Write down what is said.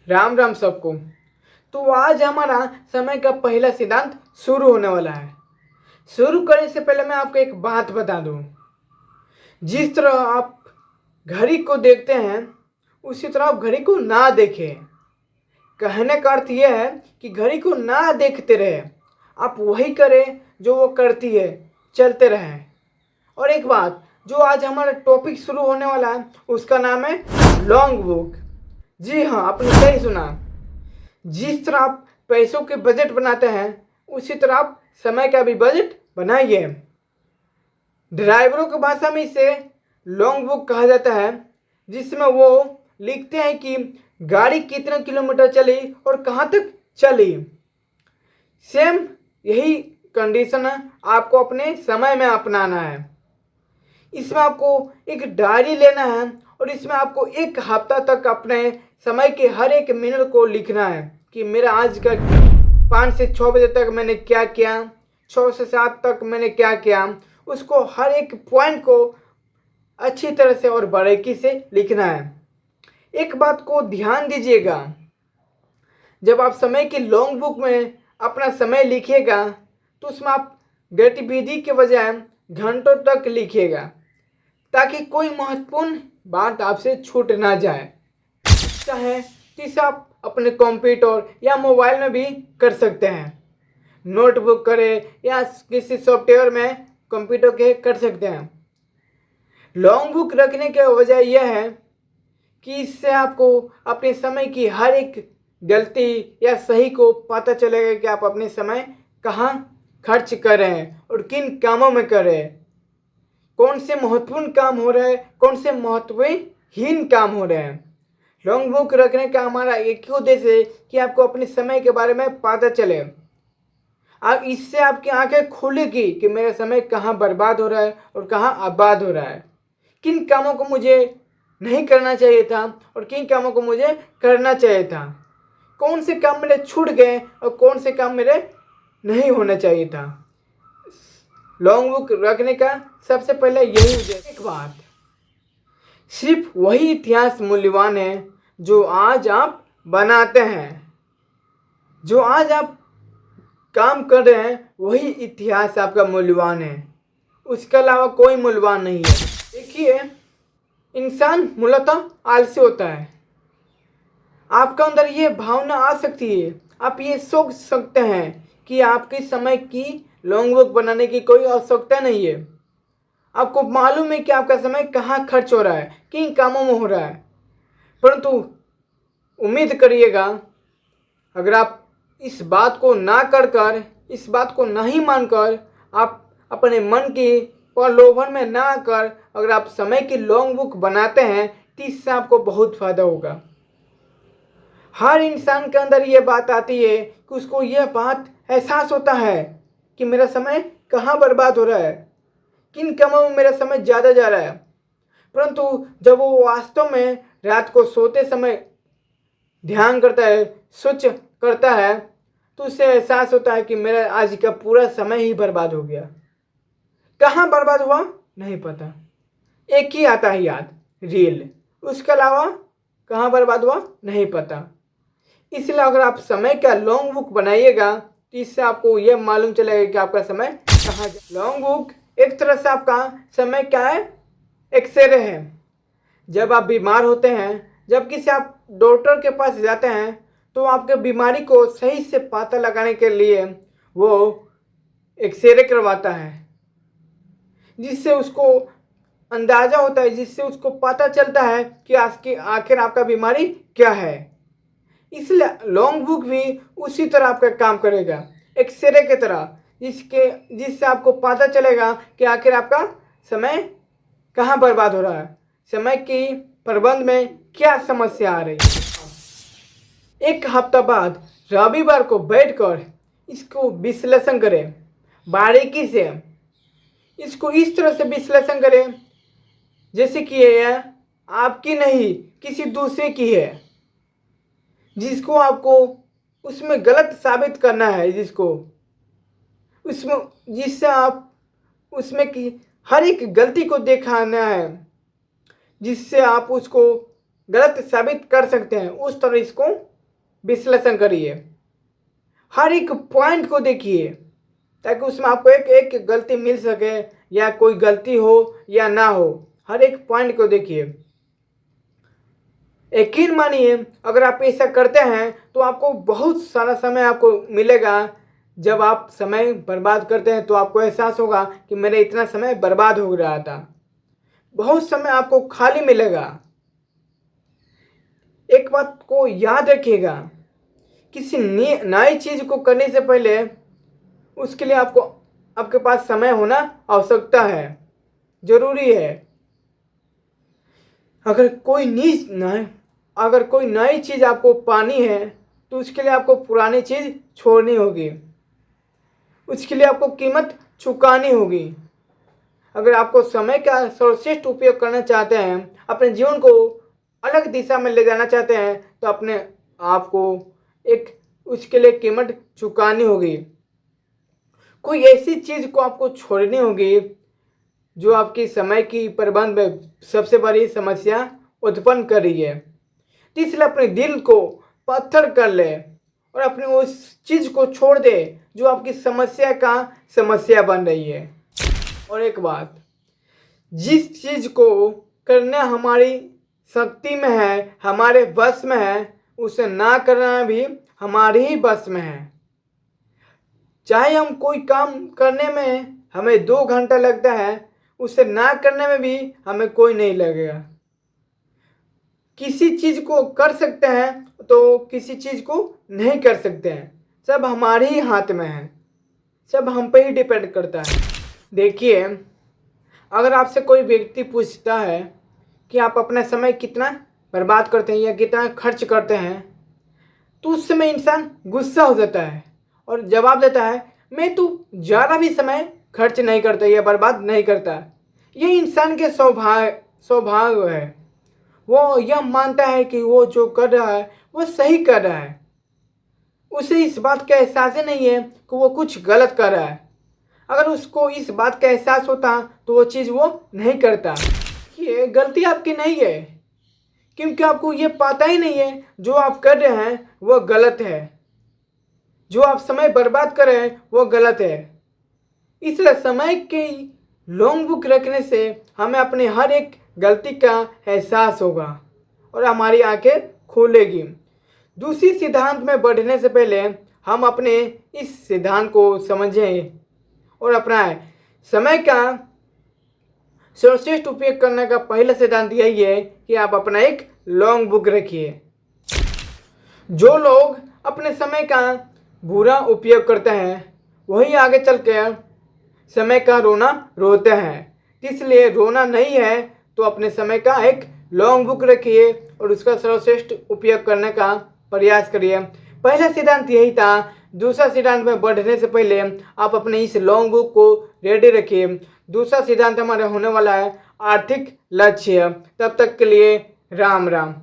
राम राम सबको। तो आज हमारा समय का पहला सिद्धांत शुरू होने वाला है। शुरू करने से पहले मैं आपको एक बात बता दूं। जिस तरह आप घड़ी को देखते हैं उसी तरह आप घड़ी को ना देखें। कहने का अर्थ यह है कि घड़ी को ना देखते रहे, आप वही करें जो वो करती है, चलते रहें। और एक बात, जो आज हमारा टॉपिक शुरू होने वाला है उसका नाम है लॉन्ग बुक। जी हाँ, आपने सही सुना। जिस तरह आप पैसों के बजट बनाते हैं उसी तरह आप समय का भी बजट बनाइए। ड्राइवरों की भाषा में इसे लॉन्ग बुक कहा जाता है, जिसमें वो लिखते हैं कि गाड़ी कितने किलोमीटर चली और कहाँ तक चली। सेम यही कंडीशन है आपको अपने समय में अपनाना है। इसमें आपको एक डायरी लेना है और इसमें आपको एक हफ्ता तक अपने समय के हर एक मिनट को लिखना है कि मेरा आज का 5 से 6 बजे तक मैंने क्या किया, 6 से 7 तक मैंने क्या किया। उसको हर एक पॉइंट को अच्छी तरह से और बारीकी से लिखना है। एक बात को ध्यान दीजिएगा, जब आप समय की लॉन्ग बुक में अपना समय लिखिएगा तो उसमें आप गतिविधि के बजाय घंटों तक लिखिएगा, ताकि कोई महत्वपूर्ण बात आपसे छूट ना जाए। चाहे इसे आप अपने कंप्यूटर या मोबाइल में भी कर सकते हैं, नोटबुक करें या किसी सॉफ्टवेयर में कंप्यूटर के कर सकते हैं। लॉन्ग बुक रखने की वजह यह है कि इससे आपको अपने समय की हर एक गलती या सही को पता चलेगा कि आप अपने समय कहाँ खर्च कर रहे हैं और किन कामों में कर रहे हैं, कौन से महत्वपूर्ण काम हो रहे हैं, कौन से महत्वहीन काम हो रहे हैं। लॉन्ग बुक रखने का हमारा एक ही उद्देश्य है कि आपको अपने समय के बारे में पता चले। अब इससे आपकी आंखें खुलेगी कि मेरा समय कहाँ बर्बाद हो रहा है और कहाँ आबाद हो रहा है, किन कामों को मुझे नहीं करना चाहिए था और किन कामों को मुझे करना चाहिए था, कौन से काम मेरे छूट गए और कौन से काम मेरे नहीं होना चाहिए था। लॉन्ग बुक रखने का सबसे पहले यही उद्देश्य। एक बात, सिर्फ वही इतिहास मूल्यवान है जो आज आप बनाते हैं। जो आज आप काम कर रहे हैं वही इतिहास आपका मूल्यवान है, उसके अलावा कोई मूल्यवान नहीं है। देखिए, इंसान मूलतः आलसी होता है। आपका अंदर ये भावना आ सकती है, आप ये सोच सकते हैं कि आपके समय की लॉन्ग बुक बनाने की कोई आवश्यकता नहीं है। आपको मालूम है कि आपका समय कहाँ खर्च हो रहा है, किन कामों में हो रहा है। परंतु उम्मीद करिएगा, अगर आप इस बात को ना कर इस बात को नहीं मानकर आप अपने मन की प्रलोभन में ना आकर अगर आप समय की लॉन्ग बुक बनाते हैं तो इससे आपको बहुत फायदा होगा। हर इंसान के अंदर ये बात आती है कि उसको यह बात एहसास होता है कि मेरा समय कहाँ बर्बाद हो रहा है, किन कामों में मेरा समय ज़्यादा जा रहा है। परंतु जब वो वास्तव में रात को सोते समय ध्यान करता है, सोच करता है, तो उससे एहसास होता है कि मेरा आज का पूरा समय ही बर्बाद हो गया। कहाँ बर्बाद हुआ नहीं पता, एक ही आता है याद, रील। उसके अलावा कहाँ बर्बाद हुआ नहीं पता। इसलिए अगर आप समय का लॉन्ग बुक बनाइएगा तो इससे आपको यह मालूम चलेगा कि आपका समय कहाँ। लॉन्ग बुक एक तरह से आपका समय क्या है, एक्सरे है। जब आप बीमार होते हैं, जब किसी आप डॉक्टर के पास जाते हैं तो आपके बीमारी को सही से पता लगाने के लिए वो एक्सरे करवाता है, जिससे उसको अंदाज़ा होता है, जिससे उसको पता चलता है कि आखिर आपका बीमारी क्या है। इसलिए लॉन्ग बुक भी उसी तरह आपका काम करेगा, एक्सरे की तरह, जिससे आपको पता चलेगा कि आखिर आपका समय कहाँ बर्बाद हो रहा है, समय की प्रबंध में क्या समस्या आ रही है। एक हफ्ता बाद रविवार को बैठकर इसको विश्लेषण करें, बारीकी से इसको इस तरह से विश्लेषण करें जैसे कि यह आपकी नहीं किसी दूसरे की है, जिसको आपको उसमें गलत साबित करना है, जिससे आप उसमें की हर एक गलती को दिखाना है, जिससे आप उसको गलत साबित कर सकते हैं। उस तरह इसको विश्लेषण करिए, हर एक पॉइंट को देखिए, ताकि उसमें आपको एक एक गलती मिल सके, या कोई गलती हो या ना हो, हर एक पॉइंट को देखिए। यकीन मानिए, अगर आप ऐसा करते हैं तो आपको बहुत सारा समय आपको मिलेगा। जब आप समय बर्बाद करते हैं तो आपको एहसास होगा कि मेरा इतना समय बर्बाद हो रहा था। बहुत समय आपको खाली मिलेगा। एक बात को याद रखिएगा, किसी नई चीज को करने से पहले उसके लिए आपको आपके पास समय होना आवश्यकता है, जरूरी है। अगर कोई नई चीज आपको पानी है तो उसके लिए आपको पुरानी चीज छोड़नी होगी, उसके लिए आपको कीमत चुकानी होगी। अगर आपको समय का सर्वश्रेष्ठ उपयोग करना चाहते हैं, अपने जीवन को अलग दिशा में ले जाना चाहते हैं, तो अपने आप को एक उसके लिए कीमत चुकानी होगी। कोई ऐसी चीज को आपको छोड़नी होगी जो आपकी समय की प्रबंध में सबसे बड़ी समस्या उत्पन्न कर रही है। तो इसलिए अपने दिल को पत्थर कर ले और अपनी उस चीज को छोड़ दे जो आपकी समस्या बन रही है। और एक बात, जिस चीज को करना हमारी शक्ति में है, हमारे बस में है, उसे ना करना भी हमारे ही बस में है। चाहे हम कोई काम करने में हमें 2 घंटा लगता है, उसे ना करने में भी हमें कोई नहीं लगेगा। किसी चीज को कर सकते हैं तो किसी चीज को नहीं कर सकते हैं, सब हमारे ही हाथ में है, सब हम पे ही डिपेंड करता है। देखिए, अगर आपसे कोई व्यक्ति पूछता है कि आप अपना समय कितना बर्बाद करते हैं या कितना खर्च करते हैं, तो उस समय इंसान गुस्सा हो जाता है और जवाब देता है, मैं तो ज़्यादा भी समय खर्च नहीं करता या बर्बाद नहीं करता। ये इंसान के स्वभाव है। वो यह मानता है कि वो जो कर रहा है वो सही कर रहा है, उसे इस बात का एहसास ही नहीं है कि वो कुछ गलत कर रहा है। अगर उसको इस बात का एहसास होता तो वो चीज़ वो नहीं करता। ये गलती आपकी नहीं है, क्योंकि आपको ये पता ही नहीं है जो आप कर रहे हैं वो गलत है, जो आप समय बर्बाद कर रहे हैं वो गलत है। इसलिए समय की लॉन्ग बुक रखने से हमें अपनी हर एक गलती का एहसास होगा और हमारी आंखें खुलेगी। दूसरी सिद्धांत में बढ़ने से पहले हम अपने इस सिद्धांत को समझें और अपनाएं। समय का सर्वश्रेष्ठ उपयोग करने का पहला सिद्धांत यही है कि आप अपना एक लॉन्ग बुक रखिए। जो लोग अपने समय का बुरा उपयोग करते हैं वही आगे चलकर समय का रोना रोते हैं। इसलिए रोना नहीं है तो अपने समय का एक लॉन्ग बुक रखिए और उसका सर्वश्रेष्ठ उपयोग करने का प्रयास करिए। पहला सिद्धांत यही था। दूसरा सिद्धांत में बढ़ने से पहले आप अपने इस लॉन्ग बुक को रेडी रखिए। दूसरा सिद्धांत हमारा होने वाला है आर्थिक लक्ष्य। तब तक के लिए राम राम।